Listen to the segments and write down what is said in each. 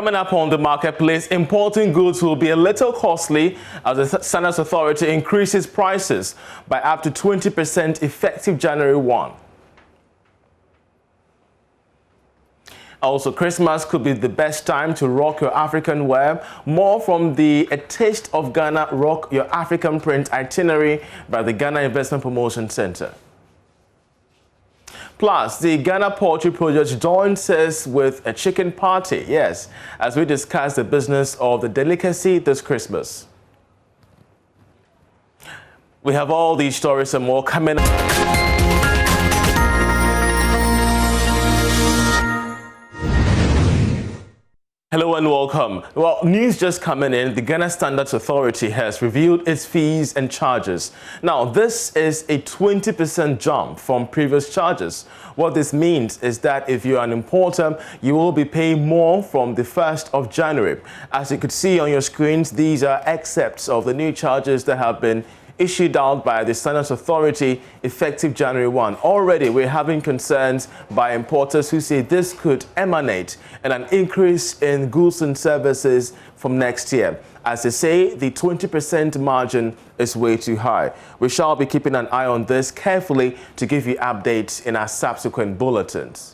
Coming up on the marketplace, importing goods will be a little costly as the Standards Authority increases prices by up to 20% effective January 1. Also, Christmas could be the best time to rock your African wear. More from the A Taste of Ghana Rock Your African Print itinerary by the Ghana Investment Promotion Center. Plus, the Ghana Poultry Project joins us with a chicken party, yes, as we discuss the business of the delicacy this Christmas. We have all these stories and more coming up. Hello and welcome. Well, news just coming in. The Ghana Standards Authority has reviewed its fees and charges. Now, this is a 20% jump from previous charges. What this means is that if you're an importer, you will be paying more from the 1st of January. As you could see on your screens, these are excerpts of the new charges that have been issued out by the Standards Authority effective January 1. Already, we're having concerns by importers who say this could emanate in an increase in goods and services from next year. As they say, the 20% margin is way too high. We shall be keeping an eye on this carefully to give you updates in our subsequent bulletins.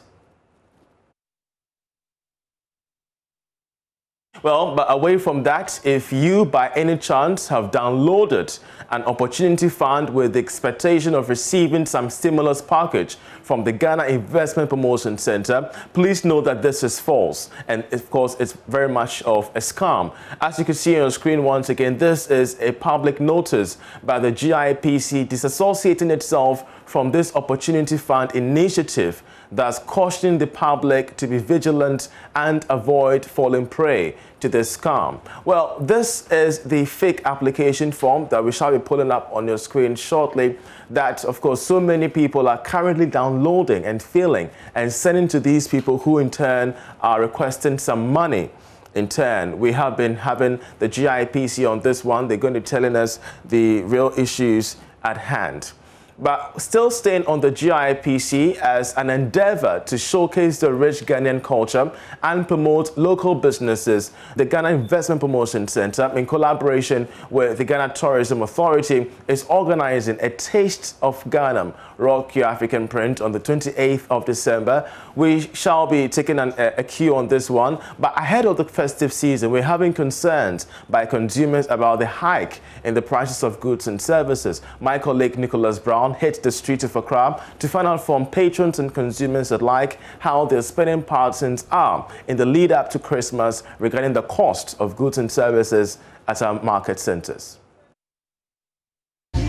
Well, but away from that, if you by any chance have downloaded an opportunity fund with the expectation of receiving some stimulus package from the Ghana Investment Promotion Center, please know that this is false. And of course, it's very much of a scam. As you can see on your screen once again, this is a public notice by the GIPC disassociating itself from this opportunity fund initiative, thus cautioning the public to be vigilant and avoid falling prey to this scam. Well, this is the fake application form that we shall be pulling up on your screen shortly that, of course, so many people are currently downloading and filling and sending to these people who in turn are requesting some money. In turn, we have been having the GIPC on this one. They're going to be telling us the real issues at hand. But still staying on the GIPC as an endeavor to showcase the rich Ghanaian culture and promote local businesses, the Ghana Investment Promotion Center, in collaboration with the Ghana Tourism Authority, is organizing A Taste of Ghana Rock Your African Print on the 28th of December. We shall be taking a cue on this one, but ahead of the festive season, we're having concerns by consumers about the hike in the prices of goods and services. My colleague Nicholas Brown hit the streets of Accra to find out from patrons and consumers alike how their spending patterns are in the lead up to Christmas regarding the cost of goods and services at our market centers.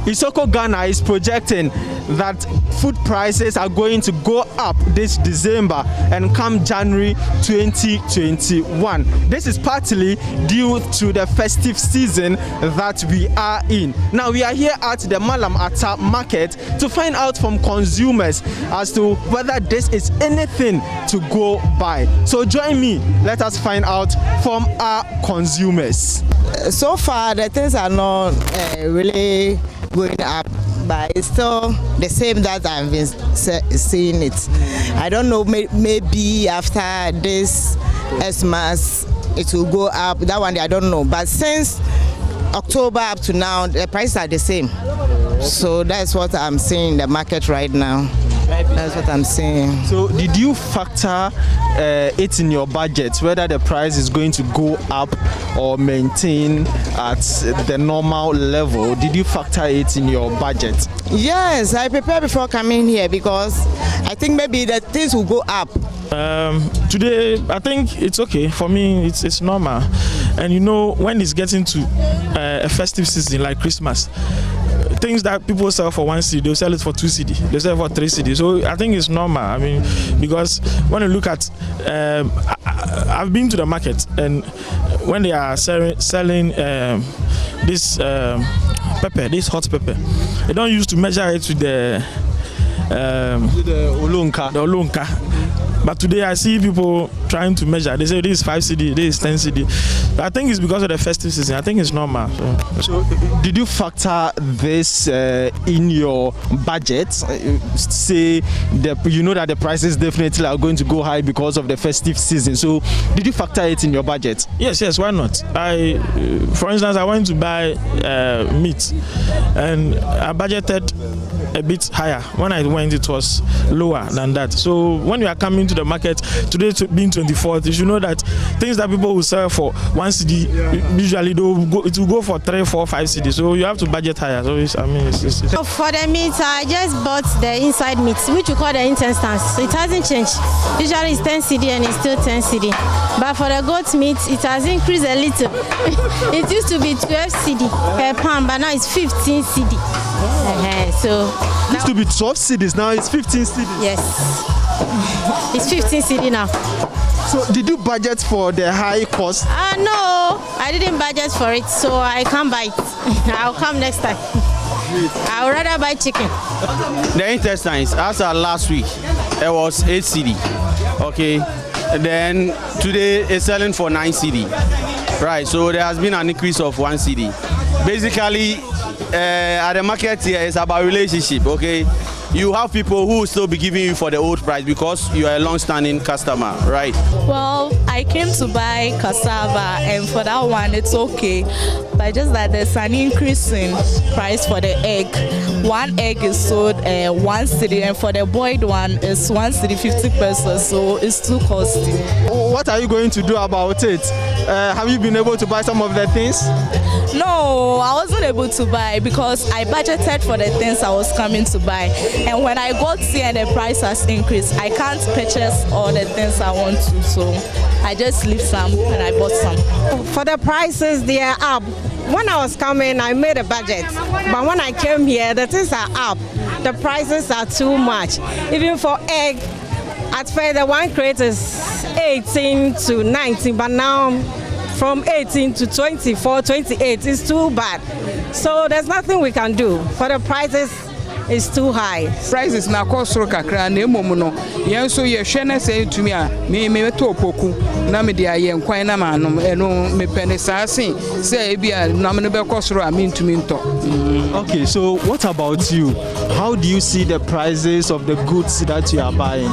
Isoko Ghana is projecting that food prices are going to go up this December and come January 2021. This is partly due to the festive season that we are in. Now we are here at the Malam Atta market to find out from consumers as to whether this is anything to go by. So join me, let us find out from our consumers. So far the things are not really going up, but it's still the same that I've been seeing it. I don't know, maybe after this Xmas it will go up. That one I don't know, but since October up to now the prices are the same. So that's what I'm seeing in the market right now. That's what I'm saying. So did you factor it in your budget, whether the price is going to go up or maintain at the normal level? Did you factor it in your budget? Yes, I prepared before coming here because I think maybe the things will go up. Today, I think it's okay. For me, it's normal. And you know, when it's getting to a festive season like Christmas, things that people sell for 1 cedi, they'll sell it for 2 cedi, they sell it for 3 cedi. So I think it's normal. I mean, because when you look at, I've been to the market, and when they are selling this pepper, this hot pepper, they don't use to measure it with the olonka. But today I see people trying to measure. They say this is 5 cedi, this is 10 cedi. I think it's because of the festive season. I think it's normal. So did you factor this in your budget? Say you know that the prices definitely are going to go high because of the festive season. So did you factor it in your budget? Yes, why not? For instance, I went to buy meat and I budgeted a bit higher. When I went, it was lower than that. So when you are coming to the market today, being 24th, you should know that things that people will sell for 1 cedi, usually it will go for 3, 4, 5 cedi. So you have to budget higher. So it's. So for the meat, I just bought the inside meat, which we call the intestines. So it hasn't changed. Usually it's 10 cedi and it's still 10 cedi. But for the goat meat, it has increased a little. It used to be 12 cedi per pound, but now it's 15 cedi. So it used to be 12 cedis, now it's 15 cedis. Yes, it's 15 cedi now. So did you budget for the high cost? No, I didn't budget for it, so I can't buy it. I'll come next time. I would rather buy chicken. The intestines, as of last week, it was 8 cedi. Okay, and then today it's selling for 9 cedi. Right, so there has been an increase of 1 cedi. Basically, at the market here, it's about relationship. Okay, you have people who will still be giving you for the old price because you are a long-standing customer, right? Well, I came to buy cassava, and for that one, it's okay. But just that there's an increase in price for the egg. One egg is sold 1 cedi, and for the boiled one, it's 1 cedi 50 pesos, so it's too costly. What are you going to do about it? Have you been able to buy some of the things? No, I wasn't able to buy because I budgeted for the things I was coming to buy. And when I got here and the price has increased, I can't purchase all the things I want to. So I just leave some and I bought some. For the prices, they are up. When I was coming, I made a budget. But when I came here, the things are up. The prices are too much. Even for egg, at first the one crate is 18 to 19, but now from 18 to 24, 28 is too bad. So there's nothing we can do. For the prices, it's too high. Prices na cost kakra na emom no yen so ye hwe na say tumi a me to opoku na me dia ye nkwan na manom eno me pene saase say e bia na me no be cost ro a me ntumi nto. Okay, so what about you? How do you see the prices of the goods that you are buying?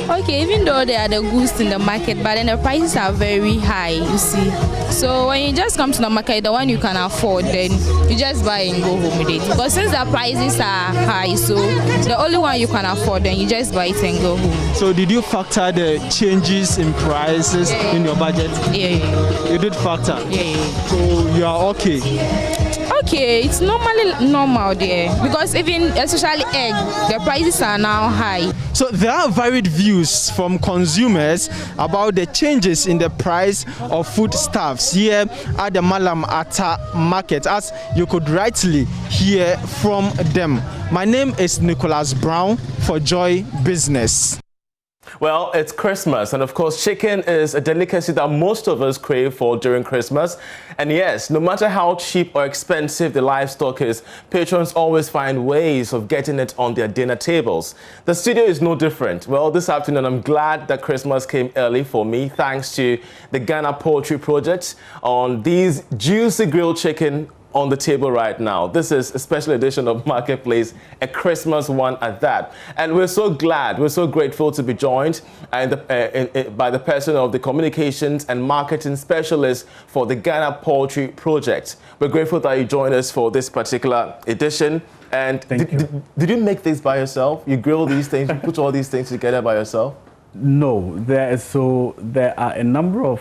Okay, even though there are the goods in the market, but then the prices are very high, you see. So when you just come to the market, the one you can afford, then you just buy and go home with it. But since the prices are high, so the only one you can afford, then you just buy it and go home. So did you factor the changes in prices in your budget? Yeah. You did factor? Yeah. So you are okay? Okay, it's normally normal there because even especially egg, the prices are now high. So there are varied views from consumers about the changes in the price of foodstuffs here at the Malam Atta market, as you could rightly hear from them. My name is Nicholas Brown for Joy Business. Well, it's Christmas, and of course, chicken is a delicacy that most of us crave for during Christmas. And yes, no matter how cheap or expensive the livestock is, patrons always find ways of getting it on their dinner tables. The studio is no different. Well, this afternoon, I'm glad that Christmas came early for me, thanks to the Ghana Poultry Project on these juicy grilled chicken on the table right now. This is a special edition of Marketplace, a Christmas one at that. And we're so glad, we're so grateful to be joined by the person of the communications and marketing specialist for the Ghana Poultry Project. We're grateful that you joined us for this particular edition. And did you make this by yourself? You grill these things, you put all these things together by yourself? No, there are a number of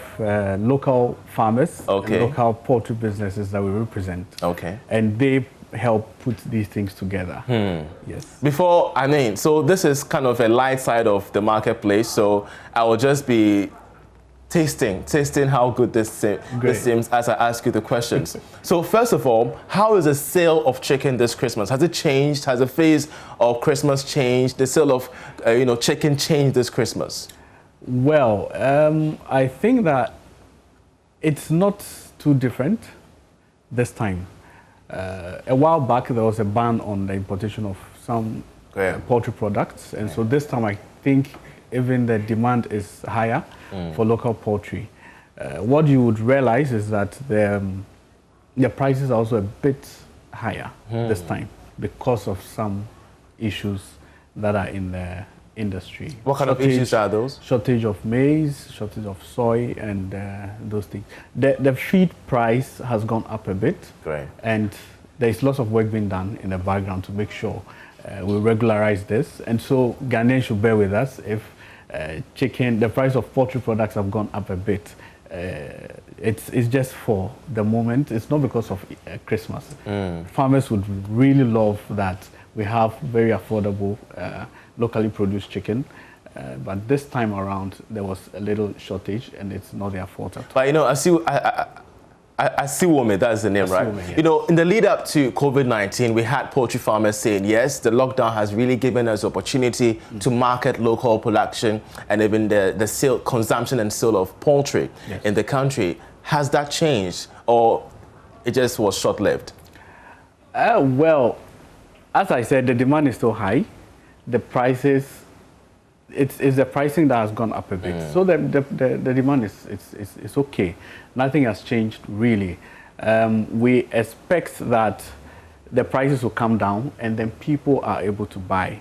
local farmers, and local poultry businesses that we represent. Okay. And they help put these things together. Yes. So this is kind of a light side of the marketplace. So I will just be tasting how good this seems as I ask you the questions. So first of all, how is the sale of chicken this Christmas? Has it changed? Has the phase of Christmas changed? The sale of chicken changed this Christmas? Well, I think that it's not too different this time. A while back there was a ban on the importation of some poultry products, and so this time I think even the demand is higher for local poultry. What you would realize is that the prices are also a bit higher this time because of some issues that are in the industry. What kind of issues are those? Shortage of maize, shortage of soy, and those things. The feed price has gone up a bit. Great. And there's lots of work being done in the background to make sure we regularize this. And so Ghanaians should bear with us if the price of poultry products have gone up a bit. It's just for the moment. It's not because of Christmas. Farmers would really love that we have very affordable locally produced chicken, but this time around there was a little shortage, and it's not their fault at all. But you know, Asiwome, that's the name, right? Yeah. You know, in the lead up to COVID-19, we had poultry farmers saying, yes, the lockdown has really given us opportunity to market local production and even the consumption and sale of poultry in the country. Has that changed, or it just was short-lived? Well, as I said, the demand is still high. The prices, it's the pricing that has gone up a bit. So the demand is okay. Nothing has changed really. We expect that the prices will come down and then people are able to buy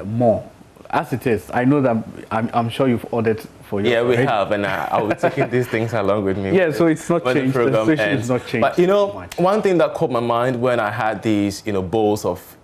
more. As it is, I know that I'm sure you've ordered for your. Yeah, we have, and I will be taking these things along with me. Yeah, so it's not changed. The situation is not changed. But you know, one thing that caught my mind when I had these, bowls of,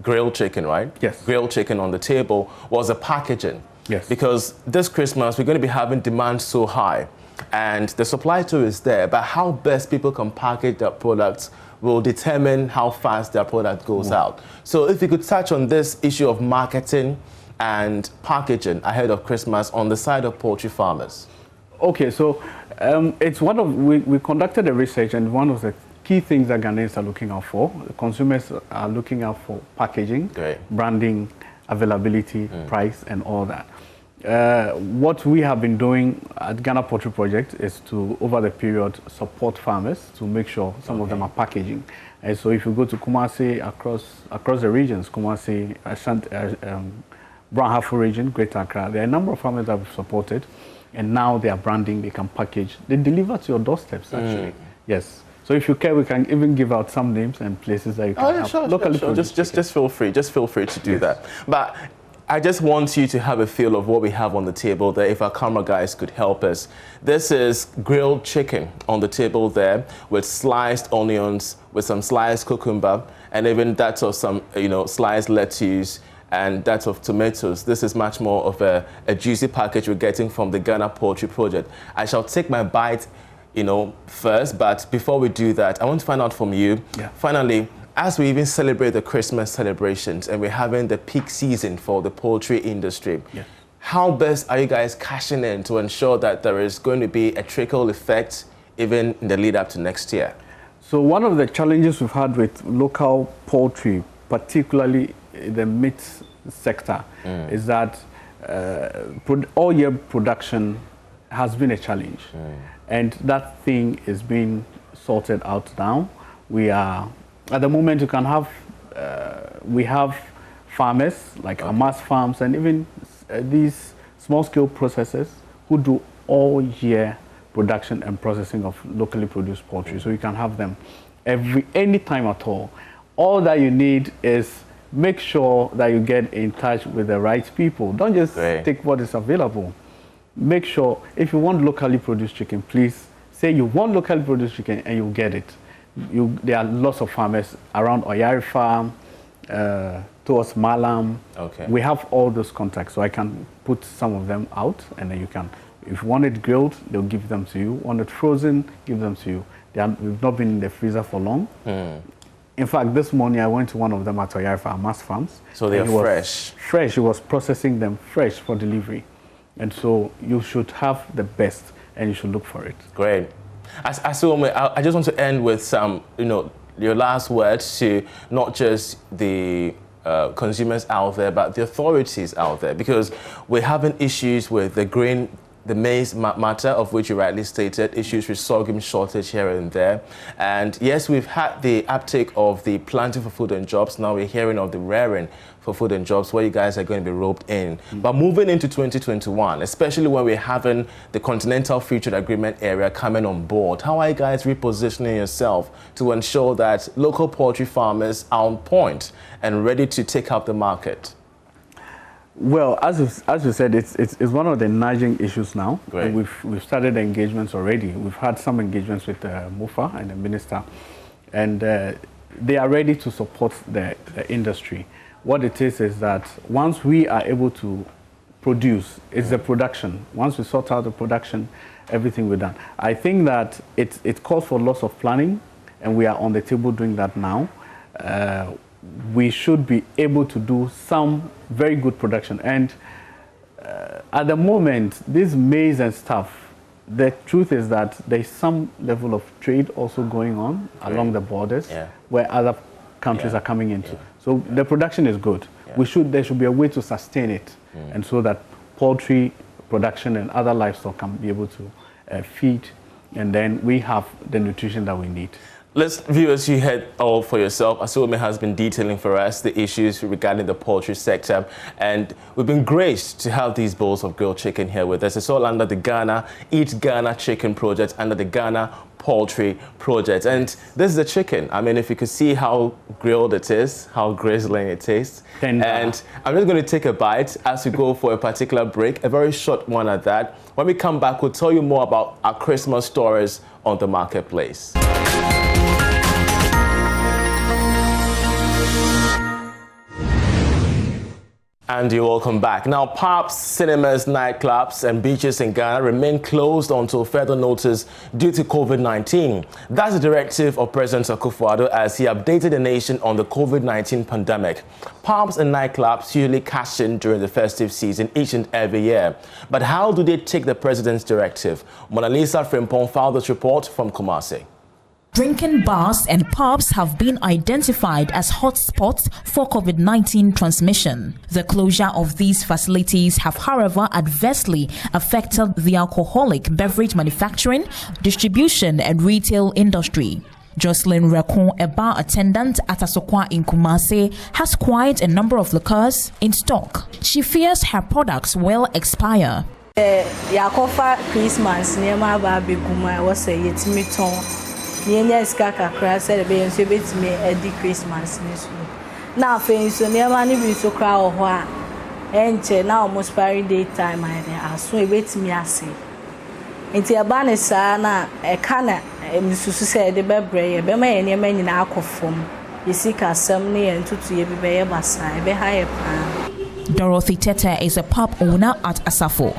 grilled chicken, right? Yes. Grilled chicken on the table was the packaging. Yes. Because this Christmas we're going to be having demand so high, and the supply too is there. But how best people can package their products will determine how fast their product goes out. So if you could touch on this issue of marketing and packaging ahead of Christmas on the side of poultry farmers. Okay, so it's we conducted a research, and one of the key things that Ghanaians are looking out for, consumers are looking out for packaging, branding, availability, price, and all that. What we have been doing at Ghana Poultry Project is to, over the period, support farmers to make sure some of them are packaging. And so if you go to Kumasi, across the regions, Kumasi, Brown Hafo region, Greater Accra, there are a number of farmers that we've supported, and now they are branding, they can package, they deliver to your doorsteps actually. Yes. So if you care, we can even give out some names and places that you can locally produce. Just feel free. Just feel free to do that. But I just want you to have a feel of what we have on the table there, if our camera guys could help us. This is grilled chicken on the table there with sliced onions, with some sliced cucumber, and even that of some, sliced lettuce, and that of tomatoes. This is much more of a juicy package we're getting from the Ghana Poultry Project. I shall take my bite, first, but before we do that, I want to find out from you, finally, as we even celebrate the Christmas celebrations and we're having the peak season for the poultry industry, how best are you guys cashing in to ensure that there is going to be a trickle effect even in the lead up to next year? So one of the challenges we've had with local poultry, particularly the meat sector, is that all year production has been a challenge. And that thing is being sorted out now. We are, at the moment, you can have, we have farmers like Amas Farms and even these small-scale processors who do all year production and processing of locally produced poultry. So you can have them any time at all. All that you need is make sure that you get in touch with the right people. Don't just take what is available. Make sure, if you want locally produced chicken, please say you want locally produced chicken and you'll get it. There are lots of farmers around Oyari Farm, towards Malam. We have all those contacts, so I can put some of them out, and then you can, if you want it grilled, they'll give them to you. Want it frozen, give them to you. We've not been in the freezer for long. In fact, this morning I went to one of them at Oyari Farm, Amas Farms. So they are fresh? Fresh. He was processing them fresh for delivery. And so you should have the best, and you should look for it. Great. I just want to end with some, your last words to not just the consumers out there, but the authorities out there, because we're having issues with the maize matter, of which you rightly stated, issues with sorghum shortage here and there. And yes, we've had the uptake of the planting for food and jobs. Now we're hearing of the rearing for Food and Jobs, where you guys are going to be roped in. But moving into 2021, especially when we're having the Continental Free Trade Agreement area coming on board, how are you guys repositioning yourself to ensure that local poultry farmers are on point and ready to take up the market? Well, as you said, it's one of the nagging issues now. Great. We've started engagements already. We've had some engagements with MOFA and the minister, and they are ready to support the industry. What it is that once we are able to produce, it's the production. Once we sort out the production, everything we're done. I think that it calls for lots of planning, and we are on the table doing that now. We should be able to do some very good production. And at the moment, this maize and stuff, the truth is that there's some level of trade also going on along the borders where other countries are coming into. So the production is good. There should be a way to sustain it, and so that poultry production and other livestock can be able to feed, and then we have the nutrition that we need. Let's, viewers, you heard all for yourself. Asome has been detailing for us the issues regarding the poultry sector, and we've been graced to have these bowls of grilled chicken here with us. It's all under the Ghana Eat Ghana Chicken Project, under the Ghana Poultry Project. And this is the chicken. I mean, if you could see how grilled it is, how grizzling it tastes. And I'm just going to take a bite as we go for a particular break, a very short one at that. When we come back, we'll tell you more about our Christmas stories on the marketplace. And you're welcome back. Now, pubs, cinemas, nightclubs and beaches in Ghana remain closed until further notice due to COVID-19. That's the directive of President Akufo-Addo as he updated the nation on the COVID-19 pandemic. Pubs and nightclubs usually cash in during the festive season each and every year. But how do they take the president's directive? Mona Lisa Frimpong filed this report from Kumasi. Drinking bars and pubs have been identified as hotspots for COVID-19 transmission. The closure of these facilities have, however, adversely affected the alcoholic beverage manufacturing, distribution and retail industry. Jocelyn Rekon, a bar attendant at Asokwa in Kumasi, has quite a number of liquors in stock. She fears her products will expire. Yakofa Christmas near my baby Guma was a yetimiton. Yenya skaka kra said be nso betime edi Christmas nisu na afen so ne ma ni bi so kra ho a enche na almost expiry date time I dey aso e betime ase enti aba ne sa na e ka na misusu say de bebre ye be ma ye ne ma nyina akofom yesika sam ne ye ntutu ye bi be ye basa e be ha ye pa. Dorothy Tete is a pub owner at Asafo.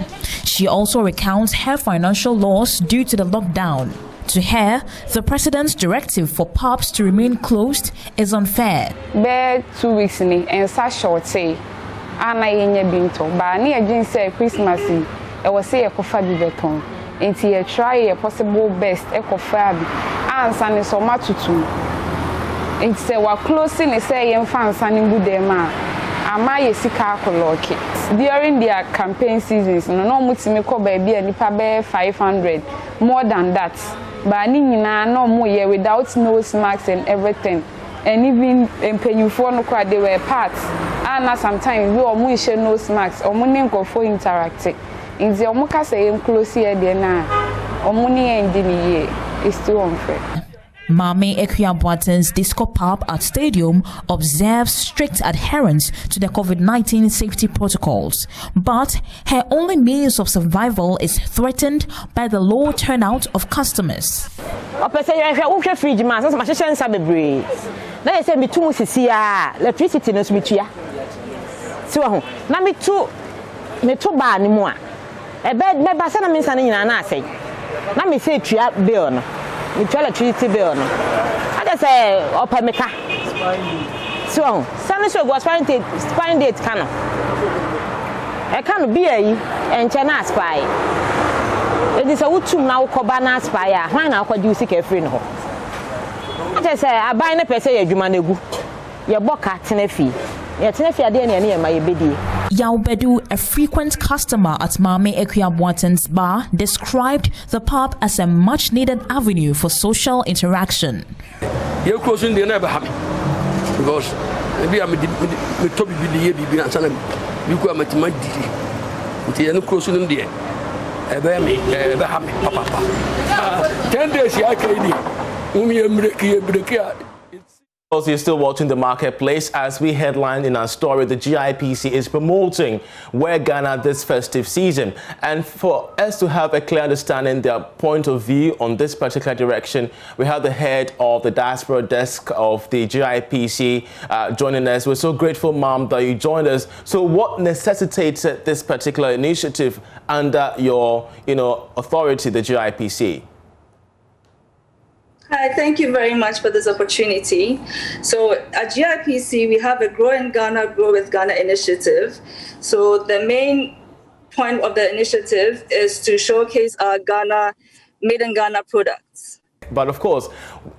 She also recounts her financial loss due to the lockdown. To her, the president's directive for pubs to remain closed is unfair. Be 2 weeks ni and sa short say ana yenye binto ba na ye say Christmas e was say e kofa bi beton enti ye try your possible best e kofa bi ansa ni so matutu enti say wa closing e say ye mfa ansa ni bude ma ama ye sika akoloke during their campaign seasons no mutimi ko ba bia nipa be 500 more than that. But no more without nose masks and everything, and even penyufo no crowd they were parts. And sometimes we are share nose masks or money go for interacting. In the omuka say close here na omuni endini is too unfair. Mame Ekwia-Boateng's disco pub at Stadium observes strict adherence to the COVID-19 safety protocols, but her only means of survival is threatened by the low turnout of customers. Fridge man, so much sense bebre. Na you say me too sisi a electricity no so bitua. So na me too ba ni mu a. E be ba se na me nsa na nyina na asai. Na me say tua bill no. Me tua electricity bill no. I just say opemeka. So sani so go expiring date kan. E kan bi ayi enche na expire. It is a utum now cobana spire. Why now could you seek a free no? I just say, I buy a person, a Jumanegu. Your boca, Tenefi. Your Tenefi, I didn't near my baby. Yao Bedu, a frequent customer at Mame Ekwia-Boateng's bar, described the pub as a much needed avenue for social interaction. You're closing the neighbor because Maybe I'm a top BD, BB, and Sana, you go at my DD. Until you cross in there. Papa. 10 days, I can't. Also, you're still watching The Marketplace. As we headline in our story, the GIPC is promoting Wear Ghana this festive season. And for us to have a clear understanding, their point of view on this particular direction, we have the head of the diaspora desk of the GIPC joining us. We're so grateful, Ma'am, that you joined us. So what necessitated this particular initiative under your, authority, the GIPC? Hi, thank you very much for this opportunity. So at GIPC, we have a Grow in Ghana, Grow with Ghana initiative. So the main point of the initiative is to showcase our made in Ghana products. But of course,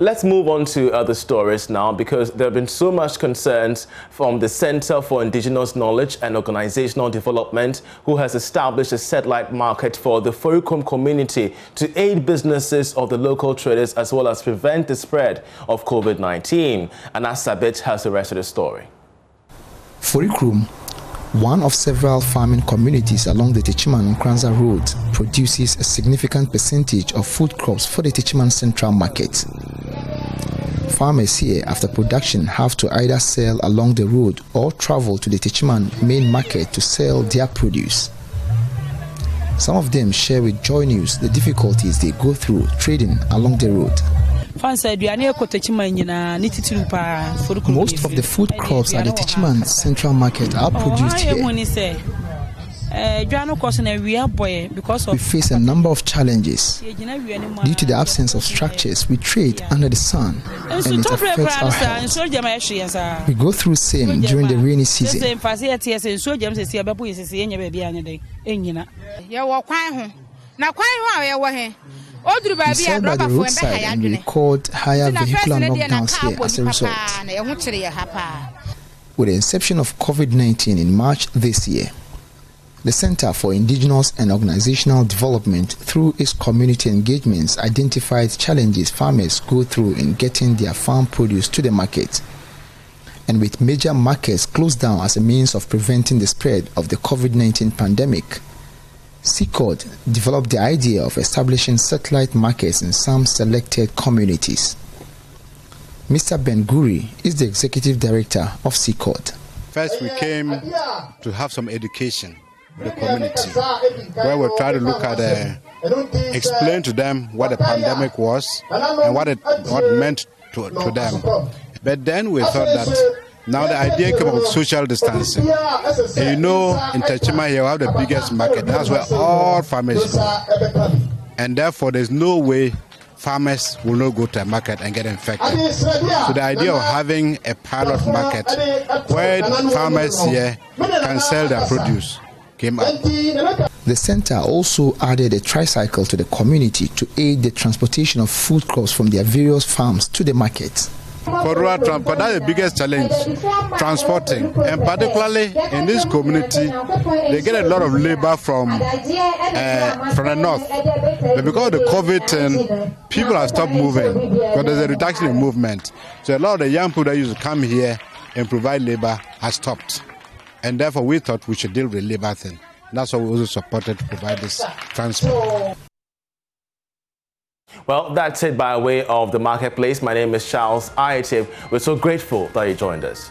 let's move on to other stories now, because there have been so much concerns from the Center for Indigenous Knowledge and Organizational Development, who has established a satellite market for the Forukum community to aid businesses of the local traders as well as prevent the spread of COVID-19. And Asabit has the rest of the story. Forukum, one of several farming communities along the Techiman-Nkranza Road, produces a significant percentage of food crops for the Techiman Central Market. Farmers here, after production, have to either sell along the road or travel to the Techiman main market to sell their produce. Some of them share with JoyNews the difficulties they go through trading along the road. Most of the food crops at the Techiman Central Market are produced here. We face a number of challenges. Due to the absence of structures, we trade under the sun, and it affects our health. We go through same during the rainy season. We sell by the roadside and we record higher vehicular knockdowns here as a result. With the inception of COVID-19 in March this year, the Center for Indigenous and Organizational Development, through its community engagements, identified challenges farmers go through in getting their farm produce to the market. And with major markets closed down as a means of preventing the spread of the COVID-19 pandemic, CICOD developed the idea of establishing satellite markets in some selected communities. Mr. Ben Guri is the executive director of CICOD. First, we came to have some education with the community, where we try to look at, explain to them what the pandemic was and what it meant to them. But then we thought that now the idea came up with social distancing. And in Techiman here we have the biggest market. That's where all farmers go. And therefore there's no way farmers will not go to a market and get infected. So the idea of having a pilot market where farmers here can sell their produce came up. The center also added a tricycle to the community to aid the transportation of food crops from their various farms to the market. For rural transport, that's the biggest challenge, transporting. And particularly in this community, they get a lot of labor from the north. But because of the COVID, people have stopped moving, because there's a reduction in movement. So a lot of the young people that used to come here and provide labor has stopped. And therefore we thought we should deal with the labor thing. That's why we also supported to provide this transport. Well, that's it by way of The Marketplace. My name is Charles Ayatib. We're so grateful that you joined us.